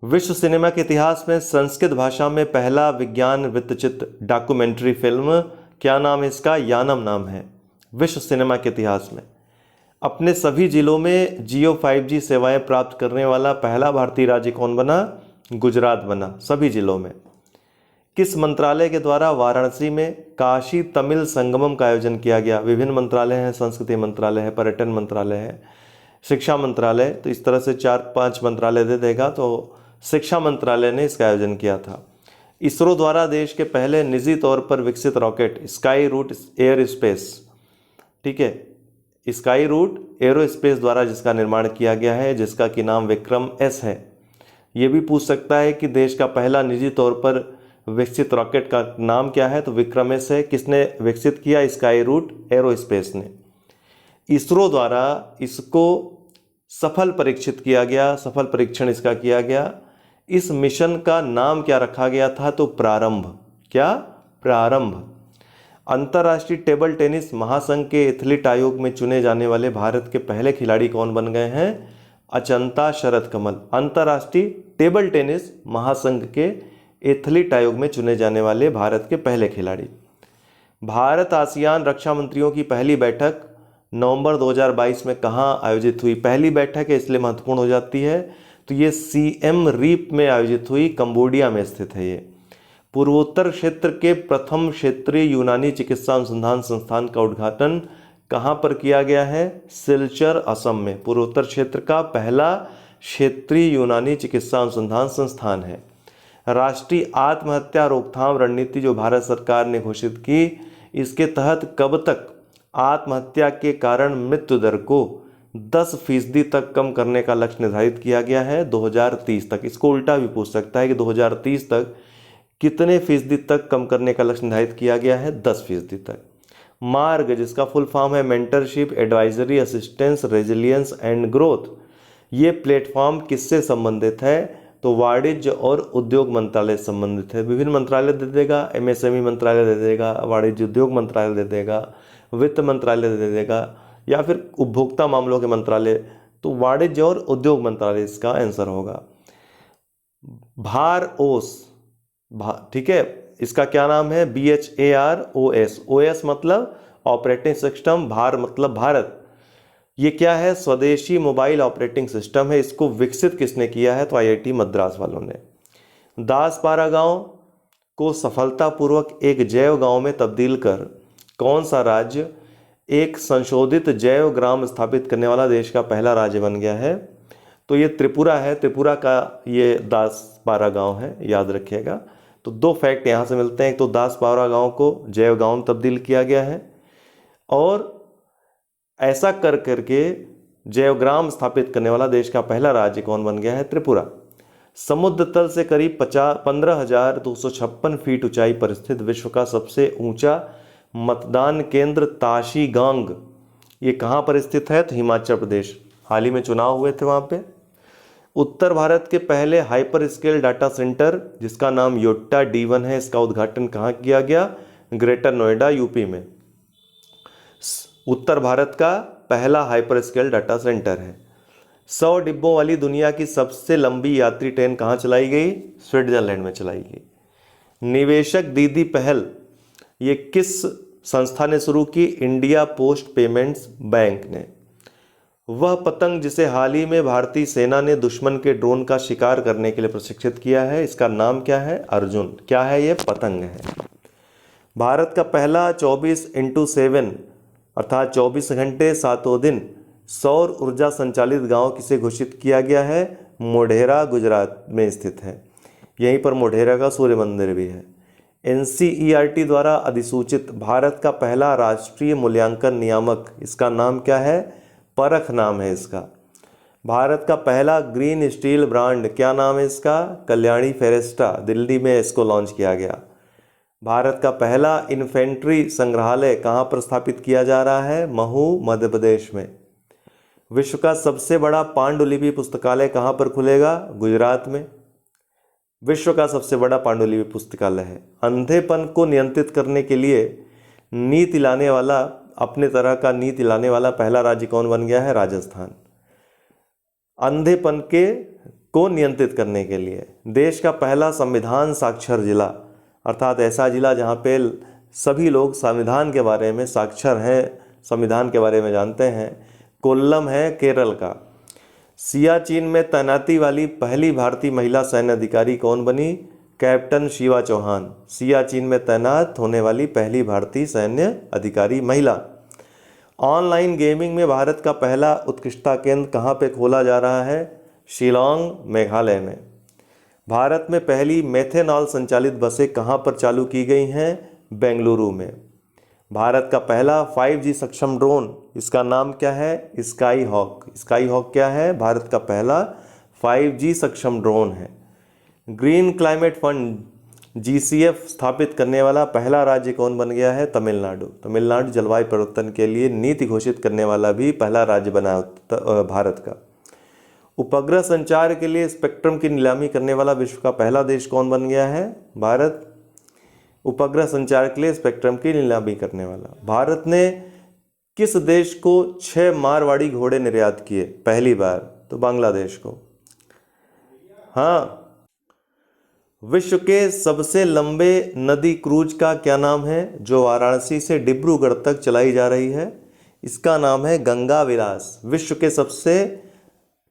विश्व सिनेमा के इतिहास में संस्कृत भाषा में पहला विज्ञान वृत्तचित्र डॉक्यूमेंट्री फिल्म, क्या नाम है इसका? यानम नाम है। विश्व सिनेमा के इतिहास में अपने सभी जिलों में जियो 5G सेवाएं प्राप्त करने वाला पहला भारतीय राज्य कौन बना? गुजरात बना, सभी जिलों में। किस मंत्रालय के द्वारा वाराणसी में काशी तमिल संगमम का आयोजन किया गया? विभिन्न मंत्रालय हैं, संस्कृति मंत्रालय है, पर्यटन मंत्रालय है, शिक्षा मंत्रालय, तो इस तरह से 4-5 मंत्रालय दे देगा। तो शिक्षा मंत्रालय ने इसका आयोजन किया था। इसरो द्वारा देश के पहले निजी तौर पर विकसित rocket Skyroot Aerospace, ठीक है, स्काई रूट एरोस्पेस द्वारा जिसका निर्माण किया गया है, जिसका कि नाम विक्रम एस है। ये भी पूछ सकता है कि देश का पहला निजी तौर पर विकसित रॉकेट का नाम क्या है, तो विक्रम एस है। किसने विकसित किया? स्काई रूट एरोस्पेस ने। इसरो द्वारा इसको सफल परीक्षित किया गया, सफल परीक्षण इसका किया गया। इस मिशन का नाम क्या रखा गया था? तो प्रारंभ। क्या? प्रारंभ। अंतर्राष्ट्रीय टेबल टेनिस महासंघ के एथलीट आयोग में चुने जाने वाले भारत के पहले खिलाड़ी कौन बन गए हैं? अचंता शरद कमल। अंतर्राष्ट्रीय टेबल टेनिस महासंघ के एथलीट आयोग में चुने जाने वाले भारत के पहले खिलाड़ी। भारत आसियान रक्षा मंत्रियों की पहली बैठक नवंबर 2022 में कहाँ आयोजित हुई? पहली बैठक है इसलिए महत्वपूर्ण हो जाती है। तो ये सीएम रीप में आयोजित हुई, कंबोडिया में स्थित है ये। पूर्वोत्तर क्षेत्र के प्रथम क्षेत्रीय यूनानी चिकित्सा अनुसंधान संस्थान का उद्घाटन कहाँ पर किया गया है? सिलचर, असम में। पूर्वोत्तर क्षेत्र का पहला क्षेत्रीय यूनानी चिकित्सा अनुसंधान संस्थान है। राष्ट्रीय आत्महत्या रोकथाम रणनीति जो भारत सरकार ने घोषित की, इसके तहत कब तक आत्महत्या के कारण मृत्यु दर को 10% तक कम करने का लक्ष्य निर्धारित किया गया है? 2030 तक। इसको उल्टा भी पूछ सकता है कि 2030 तक कितने फीसदी तक कम करने का लक्ष्य निर्धारित किया गया है? 10% तक। मार्ग, जिसका फुल फॉर्म है mentorship, advisory, assistance, resilience and growth, ये प्लेटफॉर्म किससे संबंधित है? तो वाणिज्य और उद्योग मंत्रालय से संबंधित है। विभिन्न मंत्रालय दे देगा, एमएसएमई मंत्रालय दे देगा, वाणिज्य उद्योग मंत्रालय दे देगा, वित्त मंत्रालय दे देगा, या फिर उपभोक्ता मामलों के मंत्रालय। तो वाणिज्य और उद्योग मंत्रालय इसका आंसर होगा। भार ओस, ठीक है, इसका क्या नाम है? BHAROS। OS मतलब ऑपरेटिंग सिस्टम, भार मतलब भारत। ये क्या है? स्वदेशी मोबाइल ऑपरेटिंग सिस्टम है। इसको विकसित किसने किया है? तो IIT मद्रास वालों ने। दासपारा गांव को सफलतापूर्वक एक जैव गांव में तब्दील कर कौन सा राज्य एक संशोधित जैव ग्राम स्थापित करने वाला देश का पहला राज्य बन गया है? तो ये त्रिपुरा है। त्रिपुरा का ये दासपारा गांव है, याद रखिएगा। तो 2 फैक्ट यहाँ से मिलते हैं। एक तो दासपारा गांव को जैव गांव में तब्दील किया गया है, और ऐसा कर करके जैवग्राम स्थापित करने वाला देश का पहला राज्य कौन बन गया है? त्रिपुरा। समुद्र तल से करीब 15,256 फीट ऊंचाई पर स्थित विश्व का सबसे ऊंचा मतदान केंद्र ताशी गांग, ये कहाँ पर स्थित है? तो हिमाचल प्रदेश। हाल ही में चुनाव हुए थे वहाँ पे। उत्तर भारत के पहले हाइपर स्केल डाटा सेंटर जिसका नाम योट्टा D1 है, इसका उद्घाटन कहाँ किया गया? ग्रेटर नोएडा, यूपी में। उत्तर भारत का पहला हाइपर स्केल डाटा सेंटर है। 100 डिब्बों वाली दुनिया की सबसे लंबी यात्री ट्रेन कहाँ चलाई गई? स्विट्जरलैंड में चलाई गई। निवेशक दीदी पहल ये किस संस्था ने शुरू की? इंडिया पोस्ट पेमेंट्स बैंक ने। वह पतंग जिसे हाल ही में भारतीय सेना ने दुश्मन के ड्रोन का शिकार करने के लिए प्रशिक्षित किया है, इसका नाम क्या है? अर्जुन। क्या है? ये पतंग है। भारत का पहला 24x7 अर्थात 24 घंटे 7 दिन सौर ऊर्जा संचालित गांव किसे घोषित किया गया है? मोढेरा, गुजरात में स्थित है। यहीं पर मोढेरा का सूर्य मंदिर भी है। NCERT द्वारा अधिसूचित भारत का पहला राष्ट्रीय मूल्यांकन नियामक, इसका नाम क्या है? परख नाम है इसका। भारत का पहला ग्रीन स्टील ब्रांड, क्या नाम है इसका? कल्याणी फेरेस्टा, दिल्ली में इसको लॉन्च किया गया। भारत का पहला इन्फेंट्री संग्रहालय कहाँ पर स्थापित किया जा रहा है? महू, मध्य प्रदेश में। विश्व का सबसे बड़ा पांडुलिपि पुस्तकालय कहाँ पर खुलेगा? गुजरात में। विश्व का सबसे बड़ा पांडुलिपि पुस्तकालय है। अंधेपन को नियंत्रित करने के लिए नीति लाने वाला, अपने तरह का नीति लाने वाला पहला राज्य कौन बन गया है? राजस्थान। अंधेपन के को नियंत्रित करने के लिए। देश का पहला संविधान साक्षर जिला, अर्थात ऐसा जिला जहाँ पे सभी लोग संविधान के बारे में साक्षर हैं, संविधान के बारे में जानते हैं, कोल्लम है केरल का। सियाचिन में तैनाती वाली पहली भारतीय महिला सैन्य अधिकारी कौन बनी? कैप्टन शिवा चौहान। सियाचिन में तैनात होने वाली पहली भारतीय सैन्य अधिकारी महिला। ऑनलाइन गेमिंग में भारत का पहला उत्कृष्टता केंद्र कहाँ पे खोला जा रहा है? शिलोंग, मेघालय में। भारत में पहली मेथेनॉल संचालित बसें कहाँ पर चालू की गई हैं? बेंगलुरु में। भारत का पहला 5G सक्षम ड्रोन, इसका नाम क्या है? Sky hoc. स्काई हॉक क्या है? भारत का पहला 5G सक्षम ड्रोन है। ग्रीन क्लाइमेट फंड GCF स्थापित करने वाला पहला राज्य कौन बन गया है? तमिलनाडु। तमिलनाडु जलवायु परिवर्तन के लिए नीति घोषित करने वाला भी पहला राज्य बना भारत का। उपग्रह संचार के लिए स्पेक्ट्रम की नीलामी करने वाला विश्व का पहला देश कौन बन गया है? भारत। उपग्रह संचार के लिए स्पेक्ट्रम की नीलामी करने वाला। भारत ने किस देश को 6 मारवाड़ी घोड़े निर्यात किए पहली बार? तो बांग्लादेश को। हाँ, विश्व के सबसे लंबे नदी क्रूज का क्या नाम है जो वाराणसी से डिब्रूगढ़ तक चलाई जा रही है? इसका नाम है गंगा विलास।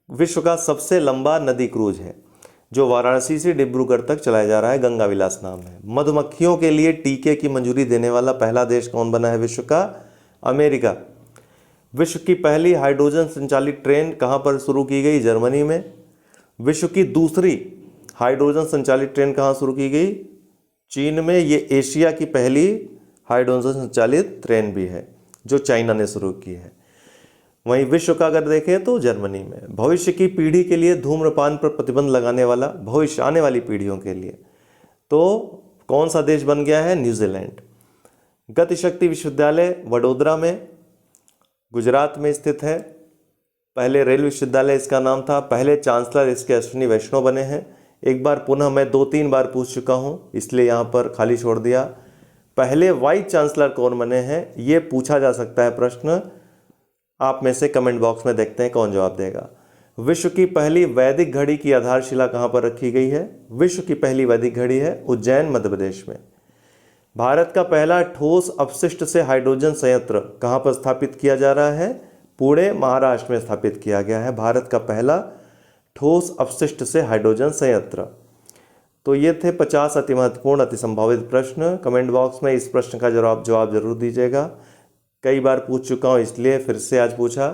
विश्व का सबसे लंबा नदी क्रूज है जो वाराणसी से डिब्रूगढ़ तक चलाया जा रहा है, गंगा विलास नाम है। मधुमक्खियों के लिए टीके की मंजूरी देने वाला पहला देश कौन बना है विश्व का? अमेरिका। विश्व की पहली हाइड्रोजन संचालित ट्रेन कहाँ पर शुरू की गई? जर्मनी में। विश्व की दूसरी हाइड्रोजन संचालित ट्रेन कहाँ शुरू की गई? चीन में। ये एशिया की पहली हाइड्रोजन संचालित ट्रेन भी है जो चाइना ने शुरू की है। वहीं विश्व का अगर देखें तो जर्मनी में। भविष्य की पीढ़ी के लिए धूम्रपान पर प्रतिबंध लगाने वाला, भविष्य आने वाली पीढ़ियों के लिए, तो कौन सा देश बन गया है? न्यूजीलैंड। गतिशक्ति विश्वविद्यालय वडोदरा में गुजरात में स्थित है। पहले रेल विश्वविद्यालय इसका नाम था। पहले चांसलर इसके अश्विनी वैष्णव बने हैं। एक बार पुनः मैं 2-3 बार पूछ चुका हूँ, इसलिए यहाँ पर खाली छोड़ दिया। पहले वाइस चांसलर कौन बने हैं, ये पूछा जा सकता है प्रश्न। आप में से कमेंट बॉक्स में देखते हैं कौन जवाब देगा। विश्व की पहली वैदिक घड़ी की आधारशिला कहाँ पर रखी गई है? विश्व की पहली वैदिक घड़ी है उज्जैन, मध्य प्रदेश में। भारत का पहला ठोस अपशिष्ट से हाइड्रोजन संयंत्र कहाँ पर स्थापित किया जा रहा है? पुणे, महाराष्ट्र में स्थापित किया गया है भारत का पहला ठोस अपशिष्ट से हाइड्रोजन संयंत्र। तो ये थे 50 अति महत्वपूर्ण अति संभावित प्रश्न। कमेंट बॉक्स में इस प्रश्न का जवाब जरूर दीजिएगा। कई बार पूछ चुका हूँ इसलिए फिर से आज पूछा।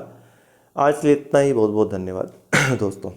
आज के लिए इतना ही। बहुत बहुत धन्यवाद दोस्तों।